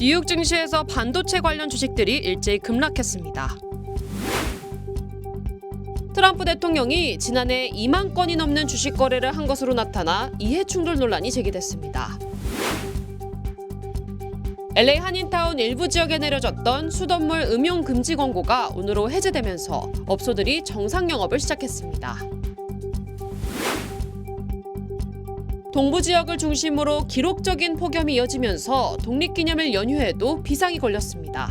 뉴욕 증시에서 반도체 관련 주식들이 일제히 급락했습니다. 트럼프 대통령이 지난해 2만 건이 넘는 주식 거래를 한 것으로 나타나 이해 충돌 논란이 제기됐습니다. LA 한인타운 일부 지역에 내려졌던 수돗물 음용 금지 권고가 오늘로 해제되면서 업소들이 정상 영업을 시작했습니다. 동부 지역을 중심으로 기록적인 폭염이 이어지면서 독립기념일 연휴에도 비상이 걸렸습니다.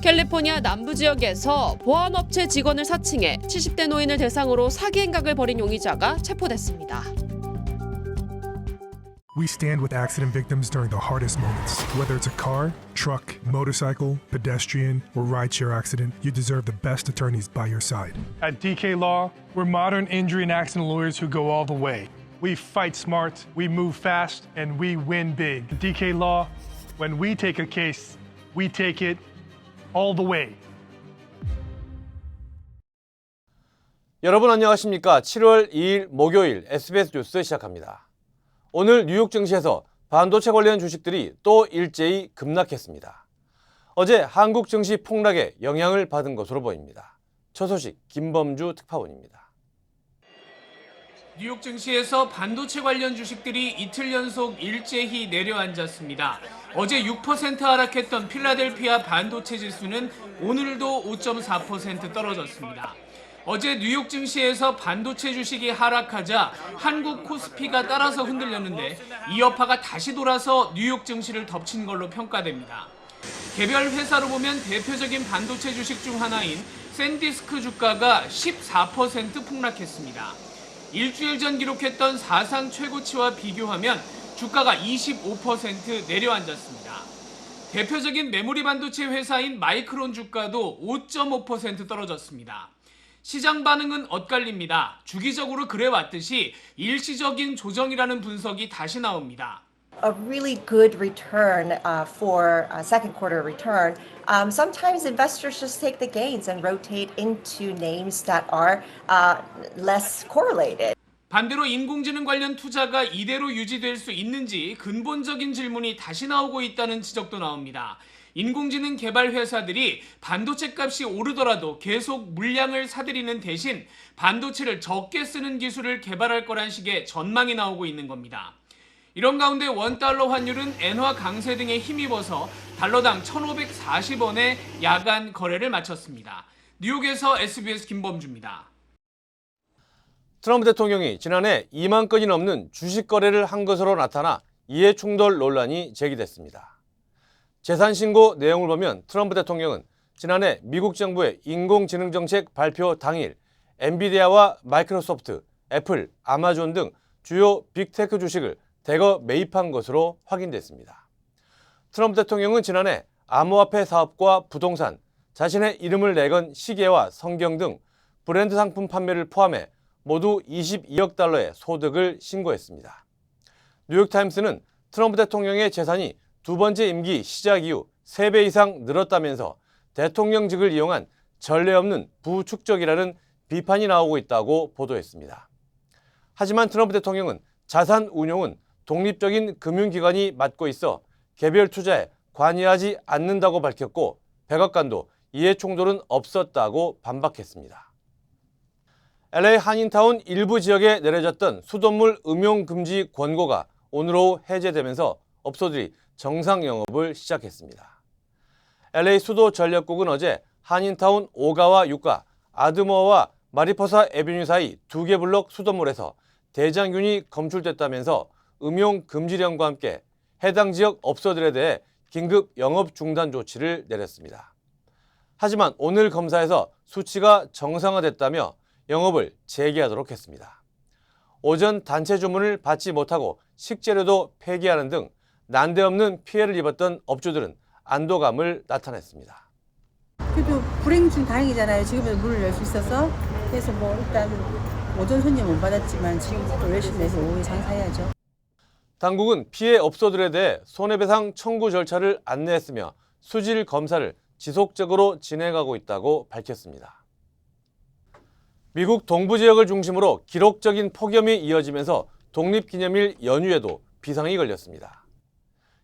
캘리포니아 남부 지역에서 보안업체 직원을 사칭해 70대 노인을 대상으로 사기 행각을 벌인 용의자가 체포됐습니다. We stand with accident victims during the hardest moments. Whether it's a car, truck, motorcycle, pedestrian, or rideshare accident, you deserve the best attorneys by your side. At DK Law, we're modern injury and accident lawyers who go all the way. We fight smart, we move fast, and we win big. At DK Law, when we take a case, we take it all the way. 여러분 안녕하십니까? 7월 2일 목요일 SBS 뉴스 시작합니다. 오늘 뉴욕 증시에서 반도체 관련 주식들이 또 일제히 급락했습니다. 어제 한국 증시 폭락에 영향을 받은 것으로 보입니다. 첫 소식 김범주 특파원입니다. 뉴욕 증시에서 반도체 관련 주식들이 이틀 연속 일제히 내려앉았습니다. 어제 6% 하락했던 필라델피아 반도체 지수는 오늘도 5.4% 떨어졌습니다. 어제 뉴욕 증시에서 반도체 주식이 하락하자 한국 코스피가 따라서 흔들렸는데 이 여파가 다시 돌아서 뉴욕 증시를 덮친 걸로 평가됩니다. 개별 회사로 보면 대표적인 반도체 주식 중 하나인 샌디스크 주가가 14% 폭락했습니다. 일주일 전 기록했던 사상 최고치와 비교하면 주가가 25% 내려앉았습니다. 대표적인 메모리 반도체 회사인 마이크론 주가도 5.5% 떨어졌습니다. 시장 반응은 엇갈립니다. 주기적으로 그래왔듯이 일시적인 조정이라는 분석이 다시 나옵니다. A really good return for a second quarter return. Sometimes investors just take the gains and rotate into names that are less correlated. 반대로 인공지능 관련 투자가 이대로 유지될 수 있는지 근본적인 질문이 다시 나오고 있다는 지적도 나옵니다. 인공지능 개발 회사들이 반도체 값이 오르더라도 계속 물량을 사들이는 대신 반도체를 적게 쓰는 기술을 개발할 거란 식의 전망이 나오고 있는 겁니다. 이런 가운데 원달러 환율은 엔화 강세 등에 힘입어서 달러당 1,540원에 야간 거래를 마쳤습니다. 뉴욕에서 SBS 김범주입니다. 트럼프 대통령이 지난해 2만 건이 넘는 주식 거래를 한 것으로 나타나 이해 충돌 논란이 제기됐습니다. 재산 신고 내용을 보면 트럼프 대통령은 지난해 미국 정부의 인공지능 정책 발표 당일 엔비디아와 마이크로소프트, 애플, 아마존 등 주요 빅테크 주식을 대거 매입한 것으로 확인됐습니다. 트럼프 대통령은 지난해 암호화폐 사업과 부동산, 자신의 이름을 내건 시계와 성경 등 브랜드 상품 판매를 포함해 모두 22억 달러의 소득을 신고했습니다. 뉴욕타임스는 트럼프 대통령의 재산이 두 번째 임기 시작 이후 3배 이상 늘었다면서 대통령직을 이용한 전례 없는 부축적이라는 비판이 나오고 있다고 보도했습니다. 하지만 트럼프 대통령은 자산 운용은 독립적인 금융기관이 맡고 있어 개별 투자에 관여하지 않는다고 밝혔고 백악관도 이해 충돌은 없었다고 반박했습니다. LA 한인타운 일부 지역에 내려졌던 수돗물 음용 금지 권고가 오늘 오후 해제되면서 업소들이 정상 영업을 시작했습니다. LA 수도 전력국은 어제 한인타운 5가와 6가, 아드모어와 마리포사 애비뉴 사이 2개 블록 수돗물에서 대장균이 검출됐다면서 음용 금지령과 함께 해당 지역 업소들에 대해 긴급 영업 중단 조치를 내렸습니다. 하지만 오늘 검사에서 수치가 정상화됐다며 영업을 재개하도록 했습니다. 오전 단체 주문을 받지 못하고 식재료도 폐기하는 등 난데없는 피해를 입었던 업주들은 안도감을 나타냈습니다. 그래도 불행 중 다행이잖아요. 지금은 문을 열 수 있어서. 그래서 뭐 일단 오전 손님 못 받았지만 지금부터 열심히 해서 오후에 장사해야죠. 당국은 피해 업소들에 대해 손해배상 청구 절차를 안내했으며 수질 검사를 지속적으로 진행하고 있다고 밝혔습니다. 미국 동부 지역을 중심으로 기록적인 폭염이 이어지면서 독립기념일 연휴에도 비상이 걸렸습니다.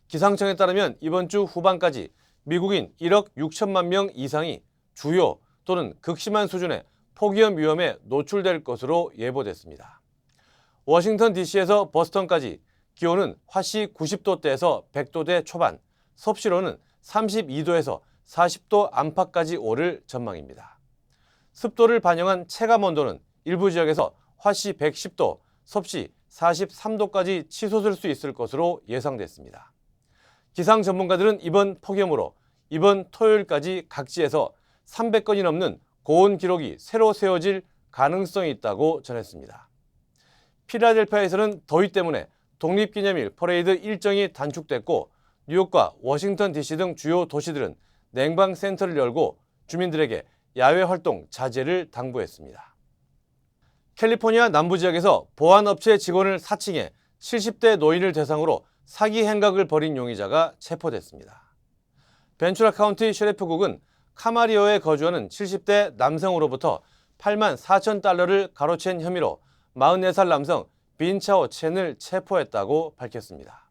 기상청에 따르면 이번 주 후반까지 미국인 1억 6천만 명 이상이 주요 또는 극심한 수준의 폭염 위험에 노출될 것으로 예보됐습니다. 워싱턴 DC에서 버스턴까지 기온은 화씨 90도대에서 100도대 초반, 섭씨로는 32도에서 40도 안팎까지 오를 전망입니다. 습도를 반영한 체감 온도는 일부 지역에서 화씨 110도, 섭씨 43도까지 치솟을 수 있을 것으로 예상됐습니다. 기상 전문가들은 이번 폭염으로 이번 토요일까지 각지에서 300건이 넘는 고온 기록이 새로 세워질 가능성이 있다고 전했습니다. 필라델피아에서는 더위 때문에 독립기념일 퍼레이드 일정이 단축됐고 뉴욕과 워싱턴 DC 등 주요 도시들은 냉방센터를 열고 주민들에게 야외 활동 자제를 당부했습니다. 캘리포니아 남부 지역에서 보안업체 직원을 사칭해 70대 노인을 대상으로 사기 행각을 벌인 용의자가 체포됐습니다. 벤츄라 카운티 셰리프국은 카마리오에 거주하는 70대 남성으로부터 8만 4천 달러를 가로챈 혐의로 44살 남성 빈차오 첸을 체포했다고 밝혔습니다.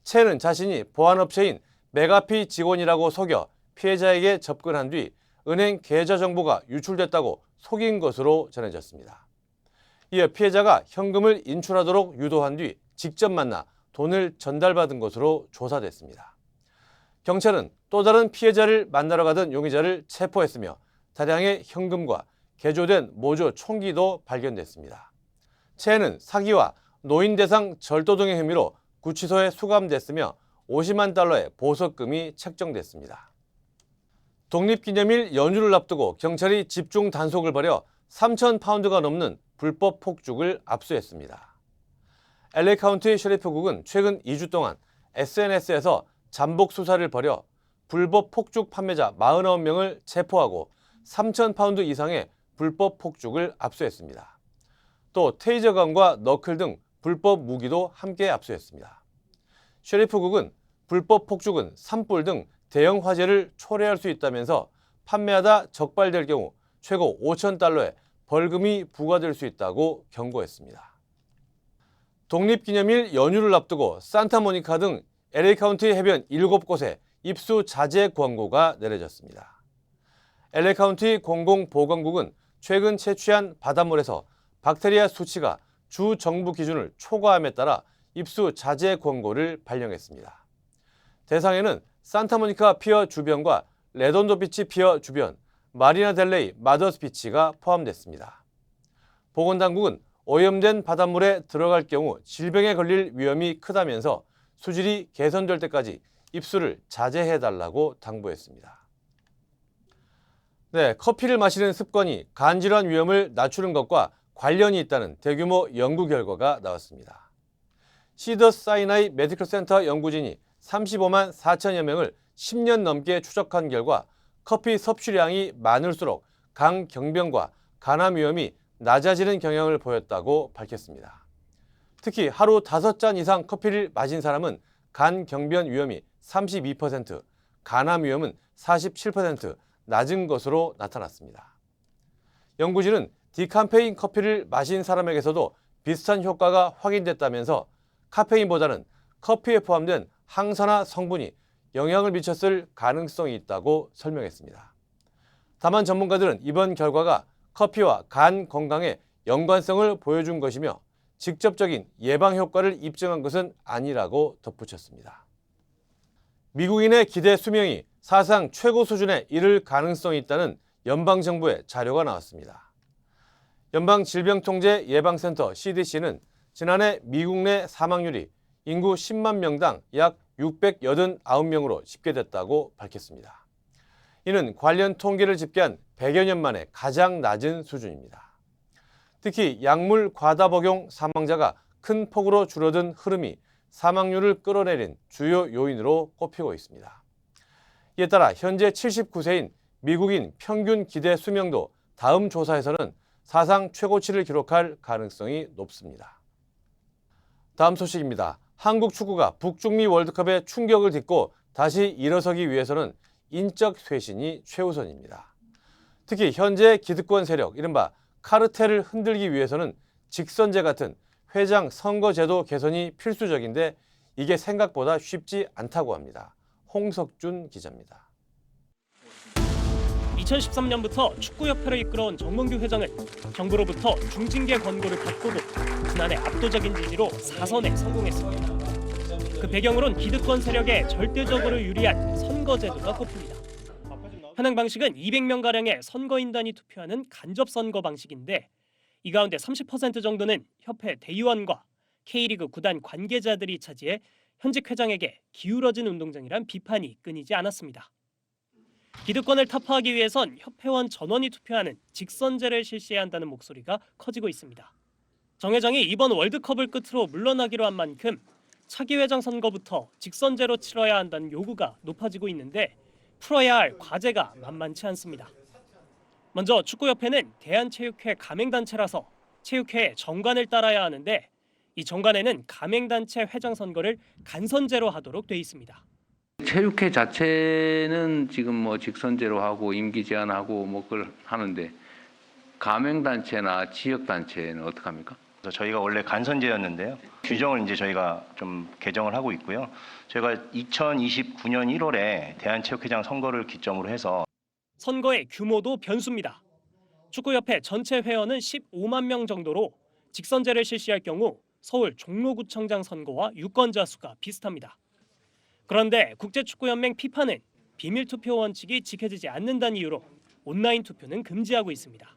첸은 자신이 보안업체인 메가피 직원이라고 속여 피해자에게 접근한 뒤 은행 계좌 정보가 유출됐다고 속인 것으로 전해졌습니다. 이어 피해자가 현금을 인출하도록 유도한 뒤 직접 만나 돈을 전달받은 것으로 조사됐습니다. 경찰은 또 다른 피해자를 만나러 가던 용의자를 체포했으며 다량의 현금과 개조된 모조 총기도 발견됐습니다. 첸은 사기와 노인 대상 절도 등의 혐의로 구치소에 수감됐으며 50만 달러의 보석금이 책정됐습니다. 독립기념일 연휴를 앞두고 경찰이 집중 단속을 벌여 3,000파운드가 넘는 불법 폭죽을 압수했습니다. LA 카운티 셰리프국은 최근 2주 동안 SNS에서 잠복 수사를 벌여 불법 폭죽 판매자 49명을 체포하고 3,000파운드 이상의 불법 폭죽을 압수했습니다. 또 테이저건과 너클 등 불법 무기도 함께 압수했습니다. 셰리프국은 불법 폭죽은 산불 등 대형 화재를 초래할 수 있다면서 판매하다 적발될 경우 최고 5,000달러의 벌금이 부과될 수 있다고 경고했습니다. 독립기념일 연휴를 앞두고 산타모니카 등 LA 카운티 해변 7곳에 입수 자제 권고가 내려졌습니다. LA 카운티 공공보건국은 최근 채취한 바닷물에서 박테리아 수치가 주 정부 기준을 초과함에 따라 입수 자제 권고를 발령했습니다. 대상에는 산타모니카 피어 주변과 레돈도 비치 피어 주변, 마리나 델레이 마더스 비치가 포함됐습니다. 보건당국은 오염된 바닷물에 들어갈 경우 질병에 걸릴 위험이 크다면서 수질이 개선될 때까지 입수를 자제해달라고 당부했습니다. 네, 커피를 마시는 습관이 간질환 위험을 낮추는 것과 관련이 있다는 대규모 연구 결과가 나왔습니다. 시더스 사이나이 메디컬 센터 연구진이 35만 4천여 명을 10년 넘게 추적한 결과 커피 섭취량이 많을수록 강경병과 간암 위험이 낮아지는 경향을 보였다고 밝혔습니다. 특히 하루 5잔 이상 커피를 마신 사람은 간경변 위험이 32%, 간암 위험은 47% 낮은 것으로 나타났습니다. 연구진은 디카페인 커피를 마신 사람에게서도 비슷한 효과가 확인됐다면서 카페인보다는 커피에 포함된 항산화 성분이 영향을 미쳤을 가능성이 있다고 설명했습니다. 다만 전문가들은 이번 결과가 커피와 간 건강에 연관성을 보여준 것이며 직접적인 예방 효과를 입증한 것은 아니라고 덧붙였습니다. 미국인의 기대 수명이 사상 최고 수준에 이를 가능성이 있다는 연방정부의 자료가 나왔습니다. 연방질병통제예방센터 CDC는 지난해 미국 내 사망률이 인구 10만 명당 약 689명으로 집계됐다고 밝혔습니다. 이는 관련 통계를 집계한 100여 년 만에 가장 낮은 수준입니다. 특히 약물 과다 복용 사망자가 큰 폭으로 줄어든 흐름이 사망률을 끌어내린 주요 요인으로 꼽히고 있습니다. 이에 따라 현재 79세인 미국인 평균 기대 수명도 다음 조사에서는 사상 최고치를 기록할 가능성이 높습니다. 다음 소식입니다. 한국 축구가 북중미 월드컵의 충격을 딛고 다시 일어서기 위해서는 인적 쇄신이 최우선입니다. 특히 현재 기득권 세력, 이른바 카르텔을 흔들기 위해서는 직선제 같은 회장 선거제도 개선이 필수적인데 이게 생각보다 쉽지 않다고 합니다. 홍석준 기자입니다. 2013년부터 축구협회를 이끌어온 정몽규 회장은 정부로부터 중징계 권고를 받고도 지난해 압도적인 지지로 4선에 성공했습니다. 그 배경으론 기득권 세력에 절대적으로 유리한 선거제도가 꼽힙니다. 현행 방식은 200명가량의 선거인단이 투표하는 간접선거 방식인데 이 가운데 30% 정도는 협회 대의원과 K리그 구단 관계자들이 차지해 현직 회장에게 기울어진 운동장이란 비판이 끊이지 않았습니다. 기득권을 타파하기 위해선 협회원 전원이 투표하는 직선제를 실시해야 한다는 목소리가 커지고 있습니다. 정 회장이 이번 월드컵을 끝으로 물러나기로 한 만큼 차기 회장 선거부터 직선제로 치러야 한다는 요구가 높아지고 있는데 풀어야 할 과제가 만만치 않습니다. 먼저 축구협회는 대한체육회 가맹단체라서 체육회의 정관을 따라야 하는데 이 정관에는 가맹단체 회장 선거를 간선제로 하도록 돼 있습니다. 체육회 자체는 지금 뭐 직선제로 하고 임기 제한하고 뭐 그걸 하는데 가맹단체나 지역단체는 어떻게 합니까? 저희가 원래 간선제였는데요. 규정을 이제 저희가 좀 개정을 하고 있고요. 저희가 2029년 1월에 대한체육회장 선거를 기점으로 해서 선거의 규모도 변수입니다. 축구협회 전체 회원은 15만 명 정도로 직선제를 실시할 경우 서울 종로구청장 선거와 유권자 수가 비슷합니다. 그런데 국제축구연맹 피파는 비밀투표 원칙이 지켜지지 않는다는 이유로 온라인 투표는 금지하고 있습니다.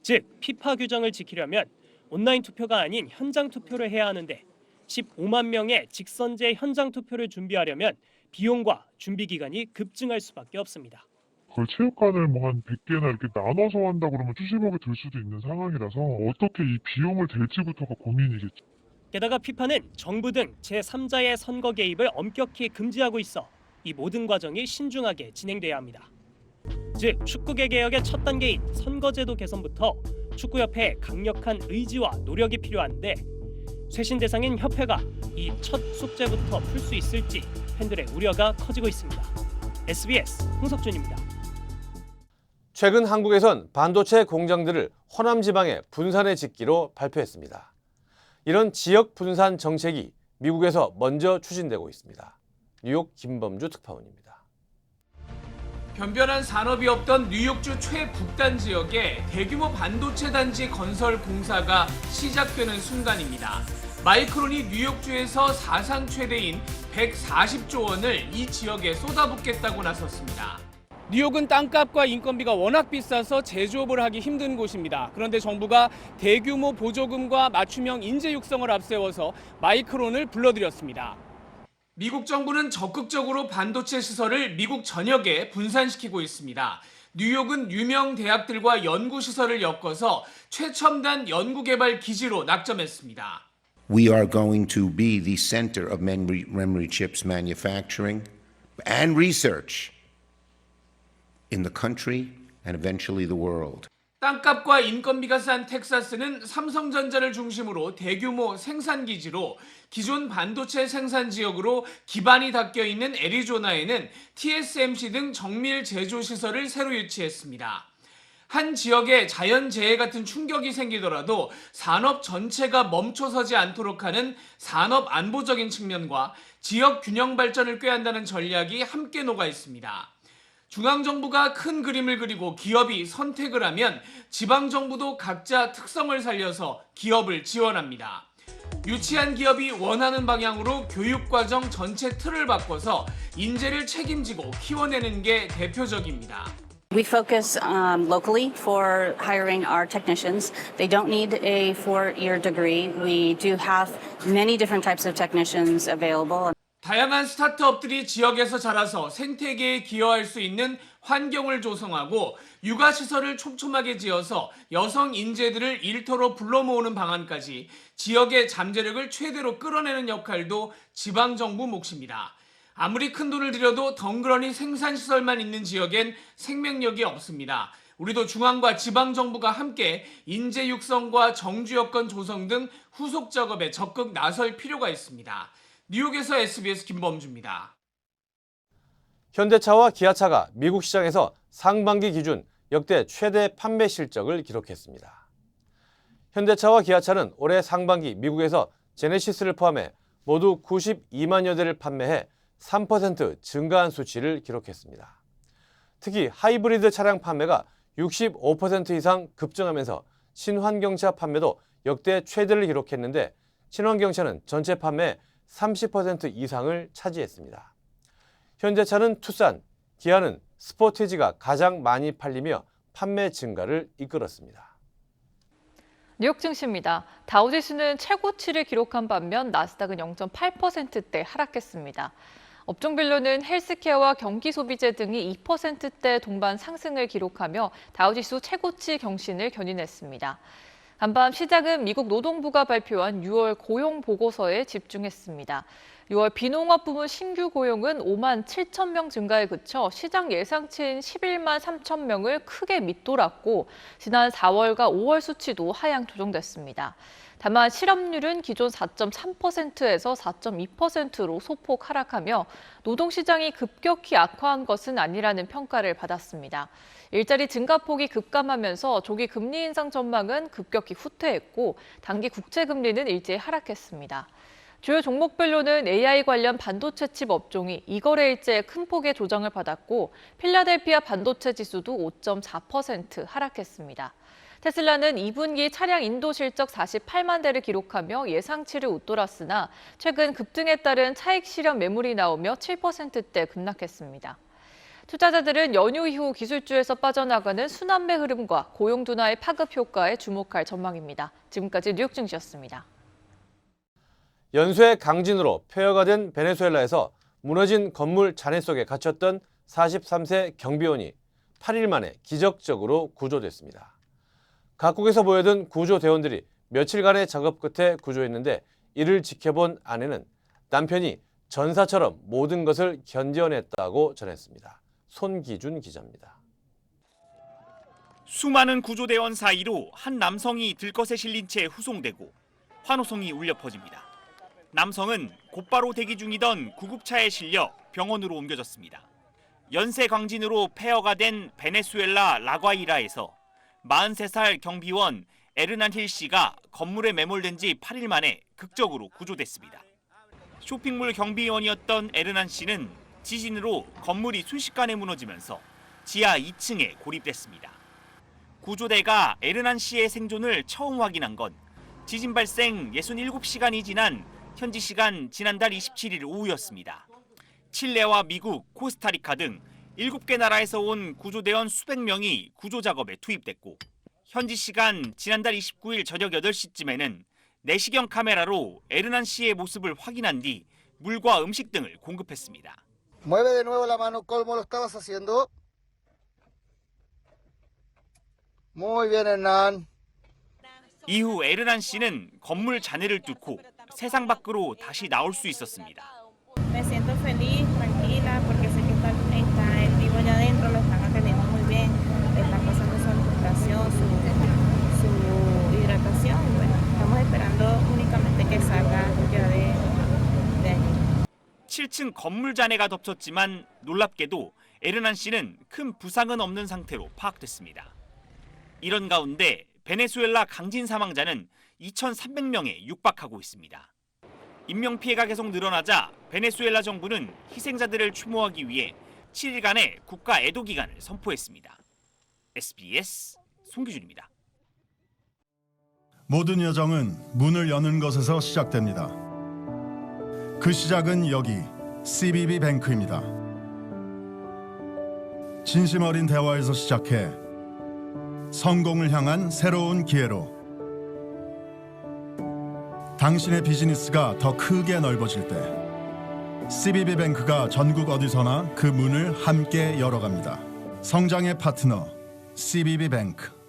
즉, 피파 규정을 지키려면 온라인 투표가 아닌 현장 투표를 해야 하는데 15만 명의 직선제 현장 투표를 준비하려면 비용과 준비 기간이 급증할 수밖에 없습니다. 그걸 체육관을 뭐 한 100개나 이렇게 나눠서 한다 그러면 수십억이 들 수도 있는 상황이라서 어떻게 이 비용을 댈지부터가 고민이겠죠. 게다가 피파는 정부 등 제3자의 선거 개입을 엄격히 금지하고 있어 이 모든 과정이 신중하게 진행돼야 합니다. 즉, 축구계 개혁의 첫 단계인 선거제도 개선부터 축구협회의 강력한 의지와 노력이 필요한데 쇄신 대상인 협회가 이 첫 숙제부터 풀 수 있을지 팬들의 우려가 커지고 있습니다. SBS 홍석준입니다. 최근 한국에선 반도체 공장들을 호남 지방에 분산해 짓기로 발표했습니다. 이런 지역 분산 정책이 미국에서 먼저 추진되고 있습니다. 뉴욕 김범주 특파원입니다. 변변한 산업이 없던 뉴욕주 최북단 지역에 대규모 반도체 단지 건설 공사가 시작되는 순간입니다. 마이크론이 뉴욕주에서 사상 최대인 140조 원을 이 지역에 쏟아붓겠다고 나섰습니다. 뉴욕은 땅값과 인건비가 워낙 비싸서 제조업을 하기 힘든 곳입니다. 그런데 정부가 대규모 보조금과 맞춤형 인재 육성을 앞세워서 마이크론을 불러들였습니다. 미국 정부는 적극적으로 반도체 시설을 미국 전역에 분산시키고 있습니다. 뉴욕은 유명 대학들과 연구시설을 엮어서 최첨단 연구개발 기지로 낙점했습니다. We are going to be the center of memory chips manufacturing and research in the country and eventually the world. 땅값과 인건비가 싼 텍사스는 삼성전자를 중심으로 대규모 생산기지로 기존 반도체 생산 지역으로 기반이 닦여 있는 애리조나에는 TSMC 등 정밀 제조 시설을 새로 유치했습니다. 한 지역에 자연재해 같은 충격이 생기더라도 산업 전체가 멈춰서지 않도록 하는 산업 안보적인 측면과 지역 균형 발전을 꾀한다는 전략이 함께 녹아 있습니다. 중앙정부가 큰 그림을 그리고 기업이 선택을 하면 지방정부도 각자 특성을 살려서 기업을 지원합니다. 유치한 기업이 원하는 방향으로 교육과정 전체 틀을 바꿔서 인재를 책임지고 키워내는 게 대표적입니다. We focus locally for hiring our technicians. They don't need a 4-year degree. We do have many different types of technicians available. 다양한 스타트업들이 지역에서 자라서 생태계에 기여할 수 있는 환경을 조성하고 육아시설을 촘촘하게 지어서 여성 인재들을 일터로 불러 모으는 방안까지 지역의 잠재력을 최대로 끌어내는 역할도 지방정부 몫입니다. 아무리 큰 돈을 들여도 덩그러니 생산시설만 있는 지역엔 생명력이 없습니다. 우리도 중앙과 지방정부가 함께 인재 육성과 정주 여건 조성 등 후속 작업에 적극 나설 필요가 있습니다. 뉴욕에서 SBS 김범주입니다. 현대차와 기아차가 미국 시장에서 상반기 기준 역대 최대 판매 실적을 기록했습니다. 현대차와 기아차는 올해 상반기 미국에서 제네시스를 포함해 모두 92만여 대를 판매해 3% 증가한 수치를 기록했습니다. 특히 하이브리드 차량 판매가 65% 이상 급증하면서 친환경차 판매도 역대 최대를 기록했는데 친환경차는 전체 판매의 30% 이상을 차지했습니다. 현대차는 투싼, 기아는 스포티지가 가장 많이 팔리며 판매 증가를 이끌었습니다. 뉴욕 증시입니다. 다우지수는 최고치를 기록한 반면 나스닥은 0.8%대 하락했습니다. 업종별로는 헬스케어와 경기소비재 등이 2%대 동반 상승을 기록하며 다우지수 최고치 경신을 견인했습니다. 간밤 시장은 미국 노동부가 발표한 6월 고용 보고서에 집중했습니다. 6월 비농업 부문 신규 고용은 5만 7천 명 증가에 그쳐 시장 예상치인 11만 3천 명을 크게 밑돌았고 지난 4월과 5월 수치도 하향 조정됐습니다. 다만 실업률은 기존 4.3%에서 4.2%로 소폭 하락하며 노동시장이 급격히 악화한 것은 아니라는 평가를 받았습니다. 일자리 증가폭이 급감하면서 조기 금리 인상 전망은 급격히 후퇴했고 단기 국채금리는 일제히 하락했습니다. 주요 종목별로는 AI 관련 반도체 칩 업종이 2거래일째 큰 폭의 조정을 받았고 필라델피아 반도체 지수도 5.4% 하락했습니다. 테슬라는 2분기 차량 인도 실적 48만 대를 기록하며 예상치를 웃돌았으나 최근 급등에 따른 차익 실현 매물이 나오며 7%대 급락했습니다. 투자자들은 연휴 이후 기술주에서 빠져나가는 순환매 흐름과 고용 둔화의 파급 효과에 주목할 전망입니다. 지금까지 뉴욕 증시였습니다. 연쇄 강진으로 폐허가 된 베네수엘라에서 무너진 건물 잔해 속에 갇혔던 43세 경비원이 8일 만에 기적적으로 구조됐습니다. 각국에서 모여든 구조대원들이 며칠간의 작업 끝에 구조했는데 이를 지켜본 아내는 남편이 전사처럼 모든 것을 견뎌냈다고 전했습니다. 손기준 기자입니다. 수많은 구조대원 사이로 한 남성이 들것에 실린 채 후송되고 환호성이 울려 퍼집니다. 남성은 곧바로 대기 중이던 구급차에 실려 병원으로 옮겨졌습니다. 연쇄 강진으로 폐허가 된 베네수엘라 라과이라에서 43살 경비원 에르난 힐 씨가 건물에 매몰된 지 8일 만에 극적으로 구조됐습니다. 쇼핑몰 경비원이었던 에르난 씨는 지진으로 건물이 순식간에 무너지면서 지하 2층에 고립됐습니다. 구조대가 에르난 씨의 생존을 처음 확인한 건 지진 발생 67시간이 지난 현지 시간 지난달 27일 오후였습니다. 칠레와 미국, 코스타리카 등 7개 나라에서 온 구조대원 수백 명이 구조 작업에 투입됐고 현지 시간 지난달 29일 저녁 8시쯤에는 내시경 카메라로 에르난 씨의 모습을 확인한 뒤 물과 음식 등을 공급했습니다. Mueve de nuevo la mano como lo estabas haciendo. Muy bien, Hernán. 이후 에르난 씨는 건물 잔해를 뚫고 세상 밖으로 다시 나올 수 있었습니다. Me siento feliz, tranquila, porque sé que está él vivo allá adentro, lo están atendiendo muy bien, le están pasando su alimentación, su hidratación. Bueno, estamos esperando únicamente que salga ya de allí. 7층 건물 잔해가 덮쳤지만 놀랍게도 에르난 씨는 큰 부상은 없는 상태로 파악됐습니다. 이런 가운데 베네수엘라 강진 사망자는 2,300명에 육박하고 있습니다. 인명피해가 계속 늘어나자 베네수엘라 정부는 희생자들을 추모하기 위해 7일간의 국가 애도 기간을 선포했습니다. SBS 송기준입니다. 모든 여정은 문을 여는 것에서 시작됩니다. 그 시작은 여기 CBB 뱅크입니다. 진심 어린 대화에서 시작해 성공을 향한 새로운 기회로 당신의 비즈니스가 더 크게 넓어질 때 CBB 뱅크가 전국 어디서나 그 문을 함께 열어갑니다. 성장의 파트너 CBB 뱅크.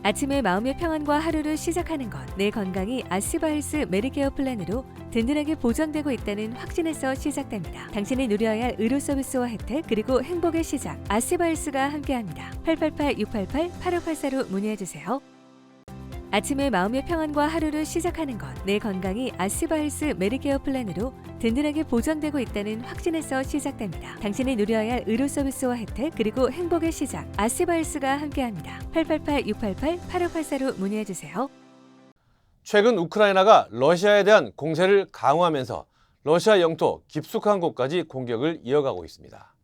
아침에 마음의 평안과 하루를 시작하는 것, 내 건강이 아스바헬스 메디케어 플랜으로 든든하게 보장되고 있다는 확신에서 시작됩니다. 당신이 누려야 할 의료 서비스와 혜택, 그리고 행복의 시작, 아스바헬스가 함께합니다. 888-688-8584로 문의해주세요. 아침에 마음의 평안과 하루를 시작하는 것, 내 건강이 아스바헬스 메디케어 플랜으로 든든하게 보장되고 있다는 확신에서 시작됩니다. 당신이 누려야 할 의료 서비스와 혜택, 그리고 행복의 시작, 아스바헬스가 함께합니다. 888-688-8584로 문의해주세요. 최근 우크라이나가 러시아에 대한 공세를 강화하면서 러시아 영토 깊숙한 곳까지 공격을 이어가고 있습니다.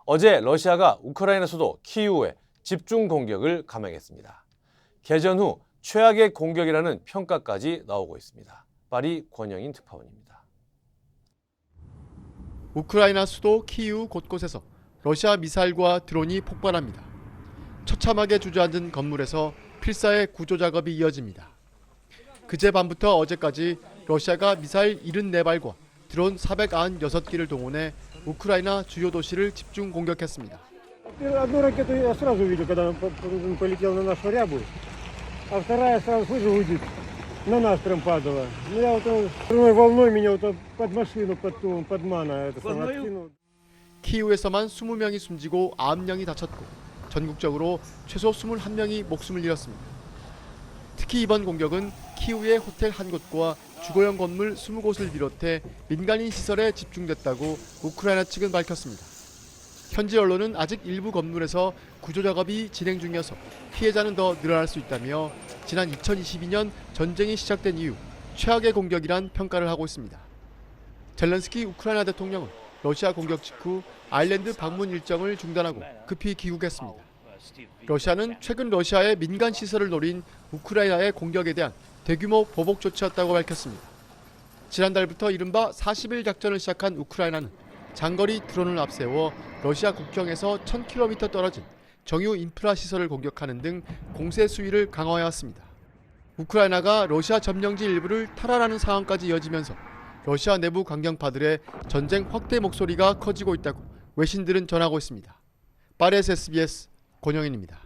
어제 러시아가 우크라이나 수도 키이우에 집중 공격을 감행했습니다. 개전 후 최악의 공격이라는 평가까지 나오고 있습니다. 파리 권영인 특파원입니다. 우크라이나 수도 키이우 곳곳에서 러시아 미사일과 드론이 폭발합니다. 처참하게 주저앉은 건물에서 필사의 구조 작업이 이어집니다. 그제 밤부터 어제까지 러시아가 미사일 74발과 드론 496기를 동원해 우크라이나 주요 도시를 집중 공격했습니다. Одну ракету я сразу увидел, когда полетела на нашу рябу, а вторая сразу слышу гудит. На нас прям падала. Ну я вот взрывной волной меня вот под машину, под мана откинул. 키이우에서만 20명이 숨지고 9명이 다쳤고 전국적으로 최소 21명이 목숨을 잃었습니다. 특히 이번 공격은 키이우의 호텔 한 곳과 주거용 건물 20곳을 비롯해 민간인 시설에 집중됐다고 우크라이나 측은 밝혔습니다. 현지 언론은 아직 일부 건물에서 구조 작업이 진행 중이어서 피해자는 더 늘어날 수 있다며 지난 2022년 전쟁이 시작된 이후 최악의 공격이란 평가를 하고 있습니다. 젤렌스키 우크라이나 대통령은 러시아 공격 직후 아일랜드 방문 일정을 중단하고 급히 귀국했습니다. 러시아는 최근 러시아의 민간 시설을 노린 우크라이나의 공격에 대한 대규모 보복 조치였다고 밝혔습니다. 지난달부터 이른바 40일 작전을 시작한 우크라이나는 장거리 드론을 앞세워 러시아 국경에서 1000km 떨어진 정유 인프라 시설을 공격하는 등 공세 수위를 강화해왔습니다. 우크라이나가 러시아 점령지 일부를 탈환하는 상황까지 이어지면서 러시아 내부 강경파들의 전쟁 확대 목소리가 커지고 있다고 외신들은 전하고 있습니다. 파리에서 SBS 권영인입니다.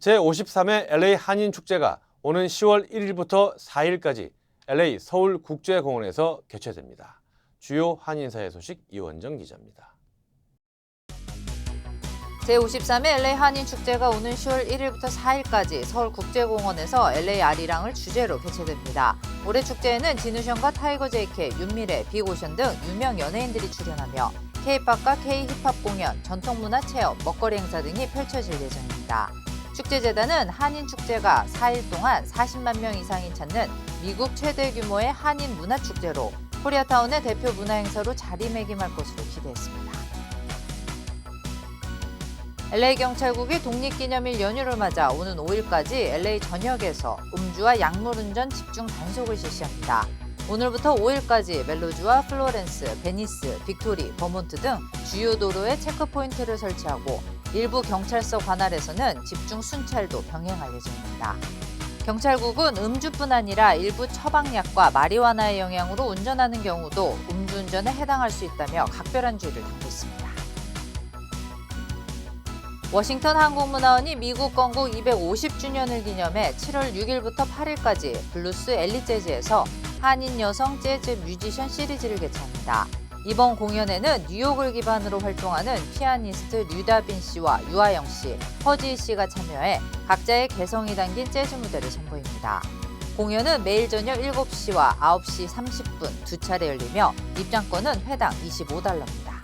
제53회 LA 한인축제가 오는 10월 1일부터 4일까지 LA 서울국제공원에서 개최됩니다. 주요 한인사회 소식 이원정 기자입니다. 제53회 LA 한인축제가 오는 10월 1일부터 4일까지 서울국제공원에서 LA 아리랑을 주제로 개최됩니다. 올해 축제에는 진우션과 타이거 JK, 윤미래, 빅오션 등 유명 연예인들이 출연하며 K-팝과 K-힙합 공연, 전통문화 체험, 먹거리 행사 등이 펼쳐질 예정입니다. 축제재단은 한인축제가 4일 동안 40만 명 이상이 찾는 미국 최대 규모의 한인 문화축제로 코리아타운의 대표 문화행사로 자리매김할 것으로 기대했습니다. LA경찰국이 독립기념일 연휴를 맞아 오는 5일까지 LA 전역에서 음주와 약물운전 집중 단속을 실시합니다. 오늘부터 5일까지 멜로주와 플로렌스, 베니스, 빅토리, 버몬트 등 주요 도로에 체크포인트를 설치하고 일부 경찰서 관할에서는 집중 순찰도 병행할 예정입니다. 경찰국은 음주뿐 아니라 일부 처방약과 마리화나의 영향으로 운전하는 경우도 음주운전에 해당할 수 있다며 각별한 주의를 담고 있습니다. 워싱턴 한국문화원이 미국 건국 250주년을 기념해 7월 6일부터 8일까지 블루스 엘리재즈에서 한인 여성 재즈 뮤지션 시리즈를 개최합니다. 이번 공연에는 뉴욕을 기반으로 활동하는 피아니스트 류다빈 씨와 유아영 씨, 허지희 씨가 참여해 각자의 개성이 담긴 재즈 무대를 선보입니다. 공연은 매일 저녁 7시와 9시 30분 두 차례 열리며 입장권은 회당 $25입니다.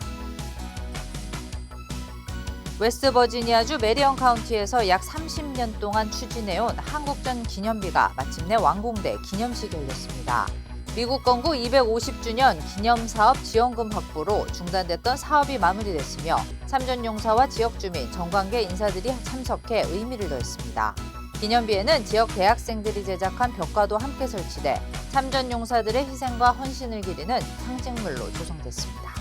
웨스트버지니아주 메리언 카운티에서 약 30년 동안 추진해온 한국전 기념비가 마침내 완공돼 기념식이 열렸습니다. 미국 건국 250주년 기념사업 지원금 확보로 중단됐던 사업이 마무리됐으며 참전용사와 지역주민, 정관계 인사들이 참석해 의미를 더했습니다. 기념비에는 지역 대학생들이 제작한 벽화도 함께 설치돼 참전용사들의 희생과 헌신을 기리는 상징물로 조성됐습니다.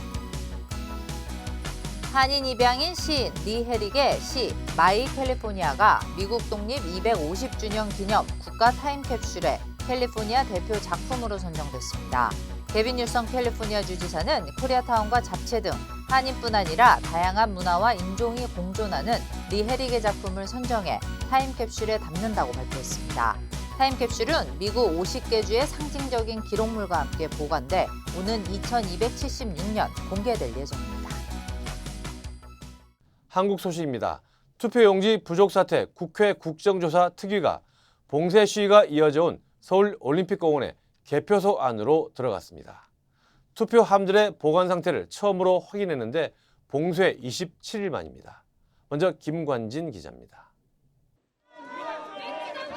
한인 입양인 시인 리 헤릭의 시 마이 캘리포니아가 미국 독립 250주년 기념 국가 타임캡슐에 캘리포니아 대표 작품으로 선정됐습니다. 개빈 뉴섬 캘리포니아 주지사는 코리아타운과 잡채 등 한인뿐 아니라 다양한 문화와 인종이 공존하는 리 헤릭의 작품을 선정해 타임캡슐에 담는다고 발표했습니다. 타임캡슐은 미국 50개 주의 상징적인 기록물과 함께 보관돼 오는 2276년 공개될 예정입니다. 한국 소식입니다. 투표용지 부족 사태 국회 국정조사 특위가 봉쇄 시위가 이어져 온 서울올림픽공원에 개표소 안으로 들어갔습니다. 투표함들의 보관 상태를 처음으로 확인했는데 봉쇄 27일 만입니다. 먼저 김관진 기자입니다.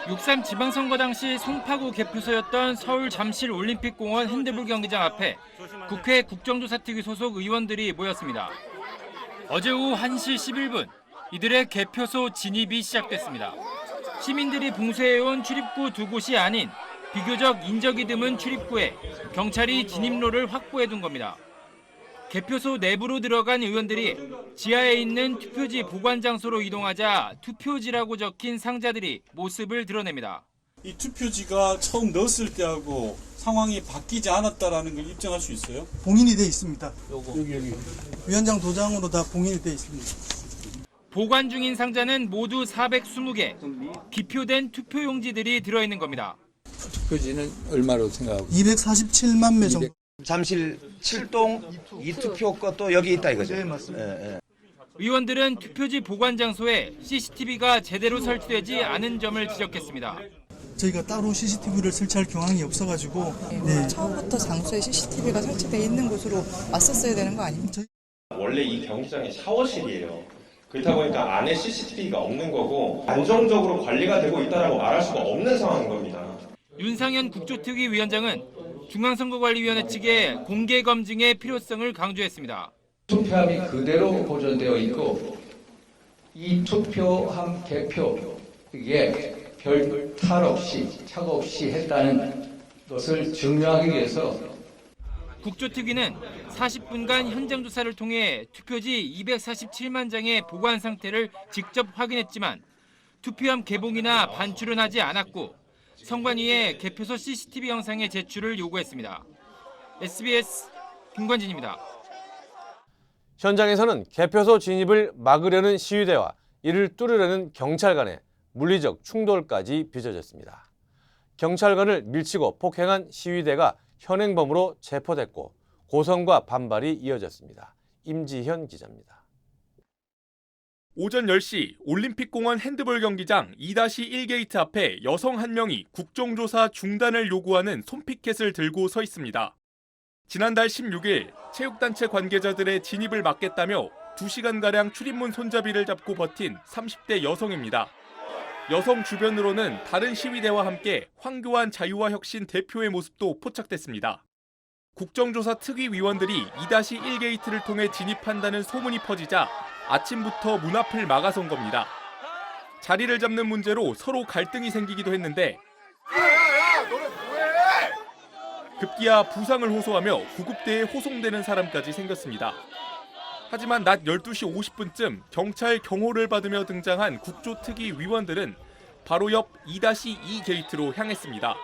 6.3 지방선거 당시 송파구 개표소였던 서울 잠실 올림픽공원 핸드볼 경기장 앞에 국회 국정조사특위 소속 의원들이 모였습니다. 어제 오후 1시 11분 이들의 개표소 진입이 시작됐습니다. 시민들이 봉쇄해온 출입구 두 곳이 아닌 비교적 인적이 드문 출입구에 경찰이 진입로를 확보해둔 겁니다. 개표소 내부로 들어간 의원들이 지하에 있는 투표지 보관 장소로 이동하자 투표지라고 적힌 상자들이 모습을 드러냅니다. 이 투표지가 처음 넣었을 때하고 상황이 바뀌지 않았다라는 걸 입증할 수 있어요? 봉인이 돼 있습니다. 여기. 위원장 도장으로 다 봉인이 돼 있습니다. 보관 중인 상자는 모두 420개, 기표된 투표용지들이 들어있는 겁니다. 투표지는 얼마로 생각하고? 247만 매 정도. 잠실 7동 이투표 것도 여기 있다 이거죠? 네, 맞습니다. 예. 의원들은 투표지 보관 장소에 CCTV가 제대로 설치되지 않은 점을 지적했습니다. 저희가 따로 CCTV를 설치할 경황이 없어가지고 처음부터 장소에 CCTV가 설치되어 있는 곳으로 왔었어야 되는 거 아닙니까? 원래 이 경기장이 샤워실이에요. 그렇다 보니까 안에 CCTV가 없는 거고 안정적으로 관리가 되고 있다라고 말할 수가 없는 상황인 겁니다. 윤상현 국조특위 위원장은 중앙선거관리위원회 측에 공개 검증의 필요성을 강조했습니다. 투표함이 그대로 보존되어 있고 이 투표함 개표에 별 탈 없이 착오 없이 했다는 것을 증명하기 위해서 국조특위는 40분간 현장 조사를 통해 투표지 247만 장의 보관 상태를 직접 확인했지만 투표함 개봉이나 반출은 하지 않았고 선관위에 개표소 CCTV 영상의 제출을 요구했습니다. SBS 김관진입니다. 현장에서는 개표소 진입을 막으려는 시위대와 이를 뚫으려는 경찰 간의 물리적 충돌까지 빚어졌습니다. 경찰관을 밀치고 폭행한 시위대가 현행범으로 체포됐고 고성과 반발이 이어졌습니다. 임지현 기자입니다. 오전 10시 올림픽공원 핸드볼 경기장 2-1게이트 앞에 여성 한 명이 국정조사 중단을 요구하는 손피켓을 들고 서 있습니다. 지난달 16일 체육단체 관계자들의 진입을 막겠다며 2시간가량 출입문 손잡이를 잡고 버틴 30대 여성입니다. 여성 주변으로는 다른 시위대와 함께 황교안 자유와혁신 대표의 모습도 포착됐습니다. 국정조사 특위 위원들이 2-1게이트를 통해 진입한다는 소문이 퍼지자 아침부터 문 앞을 막아선 겁니다. 자리를 잡는 문제로 서로 갈등이 생기기도 했는데 급기야 부상을 호소하며 구급대에 호송되는 사람까지 생겼습니다. 하지만 낮 12시 50분쯤 경찰 경호를 받으며 등장한 국조특위 위원들은 바로 옆 2-2게이트로 향했습니다.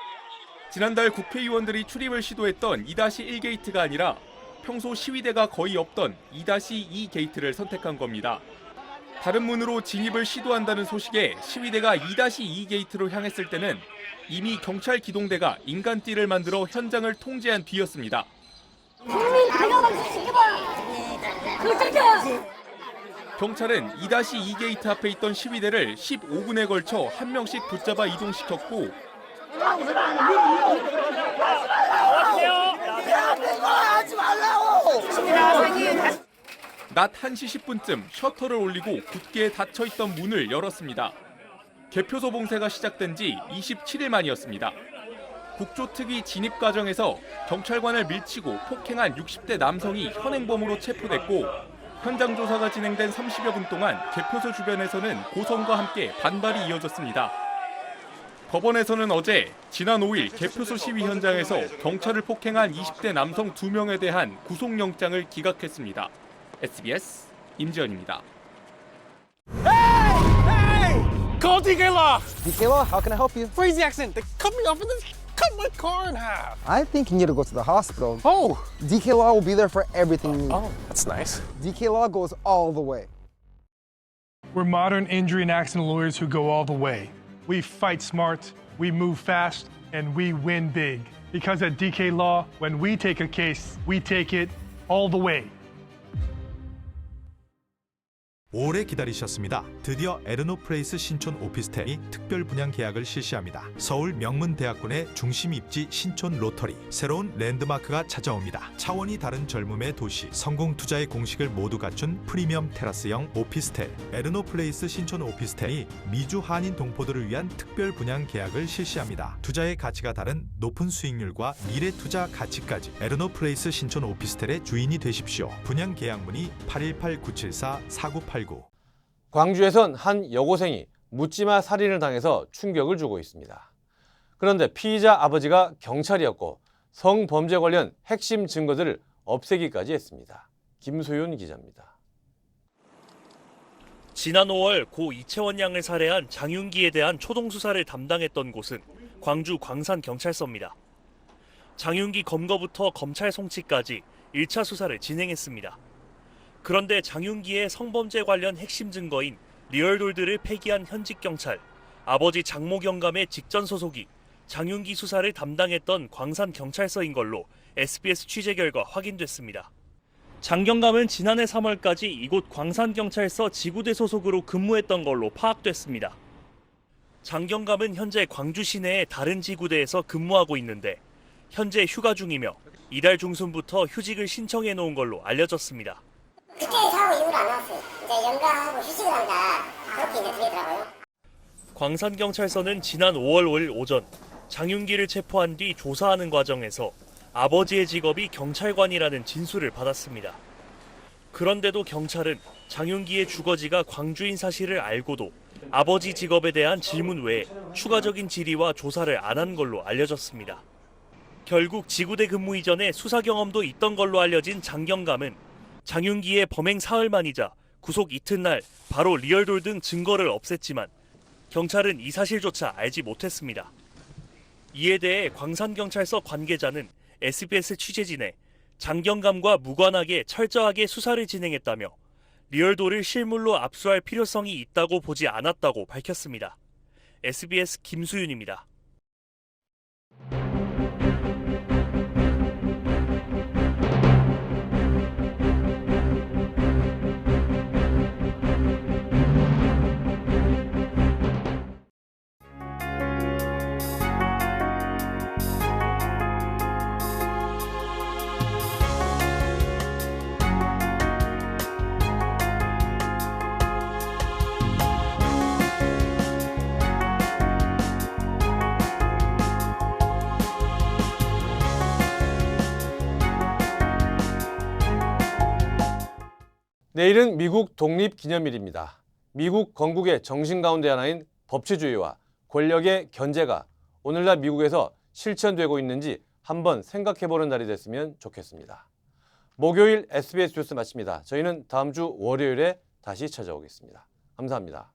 지난달 국회의원들이 출입을 시도했던 2-1게이트가 아니라 평소 시위대가 거의 없던 2-2게이트를 선택한 겁니다. 다른 문으로 진입을 시도한다는 소식에 시위대가 2-2게이트로 향했을 때는 이미 경찰 기동대가 인간띠를 만들어 현장을 통제한 뒤였습니다. 경찰은 2-2게이트 앞에 있던 시위대를 15분에 걸쳐 한 명씩 붙잡아 이동시켰고 낮 1시 10분쯤 셔터를 올리고 굳게 닫혀있던 문을 열었습니다. 개표소 봉쇄가 시작된 지 27일 만이었습니다. 국조특위 진입 과정에서 경찰관을 밀치고 폭행한 60대 남성이 현행범으로 체포됐고 현장 조사가 진행된 30여 분 동안 개표소 주변에서는 고성과 함께 반발이 이어졌습니다. 법원에서는 어제 지난 5일 개표소 시위 현장에서 경찰을 폭행한 20대 남성 2명에 대한 구속영장을 기각했습니다. SBS 임지연입니다. Call DK Law! DK Law, how can I help you? Crazy accident. They cut me off and then cut my car in half. I think you need to go to the hospital. Oh! DK Law will be there for everything you need. Oh, that's nice. DK Law goes all the way. We're modern injury and accident lawyers who go all the way. We fight smart, we move fast, and we win big. Because at DK Law, when we take a case, we take it all the way. 오래 기다리셨습니다. 드디어 에르노플레이스 신촌 오피스텔이 특별 분양 계약을 실시합니다. 서울 명문대학군의 중심 입지 신촌 로터리. 새로운 랜드마크가 찾아옵니다. 차원이 다른 젊음의 도시. 성공 투자의 공식을 모두 갖춘 프리미엄 테라스형 오피스텔. 에르노플레이스 신촌 오피스텔이 미주 한인 동포들을 위한 특별 분양 계약을 실시합니다. 투자의 가치가 다른 높은 수익률과 미래 투자 가치까지 에르노플레이스 신촌 오피스텔의 주인이 되십시오. 분양 계약 문의 818-974-4989. 광주에선 한 여고생이 묻지마 살인을 당해서 충격을 주고 있습니다. 그런데 피의자 아버지가 경찰이었고 성범죄 관련 핵심 증거들을 없애기까지 했습니다. 김소윤 기자입니다. 지난 5월 고 이채원 양을 살해한 장윤기에 대한 초동 수사를 담당했던 곳은 광주 광산경찰서입니다. 장윤기 검거부터 검찰 송치까지 1차 수사를 진행했습니다. 그런데 장윤기의 성범죄 관련 핵심 증거인 리얼돌들을 폐기한 현직 경찰, 아버지 장모 경감의 직전 소속이 장윤기 수사를 담당했던 광산경찰서인 걸로 SBS 취재 결과 확인됐습니다. 장 경감은 지난해 3월까지 이곳 광산경찰서 지구대 소속으로 근무했던 걸로 파악됐습니다. 장 경감은 현재 광주 시내의 다른 지구대에서 근무하고 있는데 현재 휴가 중이며 이달 중순부터 휴직을 신청해 놓은 걸로 알려졌습니다. 그때 사고 이후로 안 나왔어요. 이제 연가하고 휴직을 한다. 그렇게 이제 들리더라고요. 광산경찰서는 지난 5월 5일 오전 장윤기를 체포한 뒤 조사하는 과정에서 아버지의 직업이 경찰관이라는 진술을 받았습니다. 그런데도 경찰은 장윤기의 주거지가 광주인 사실을 알고도 아버지 직업에 대한 질문 외에 추가적인 질의와 조사를 안 한 걸로 알려졌습니다. 결국 지구대 근무 이전에 수사 경험도 있던 걸로 알려진 장 경감은 장윤기의 범행 사흘 만이자 구속 이튿날 바로 리얼돌 등 증거를 없앴지만 경찰은 이 사실조차 알지 못했습니다. 이에 대해 광산경찰서 관계자는 SBS 취재진에 장 경감과 무관하게 철저하게 수사를 진행했다며 리얼돌을 실물로 압수할 필요성이 있다고 보지 않았다고 밝혔습니다. SBS 김수윤입니다. 내일은 미국 독립기념일입니다. 미국 건국의 정신 가운데 하나인 법치주의와 권력의 견제가 오늘날 미국에서 실천되고 있는지 한번 생각해보는 날이 됐으면 좋겠습니다. 목요일 SBS 뉴스 마칩니다. 저희는 다음 주 월요일에 다시 찾아오겠습니다. 감사합니다.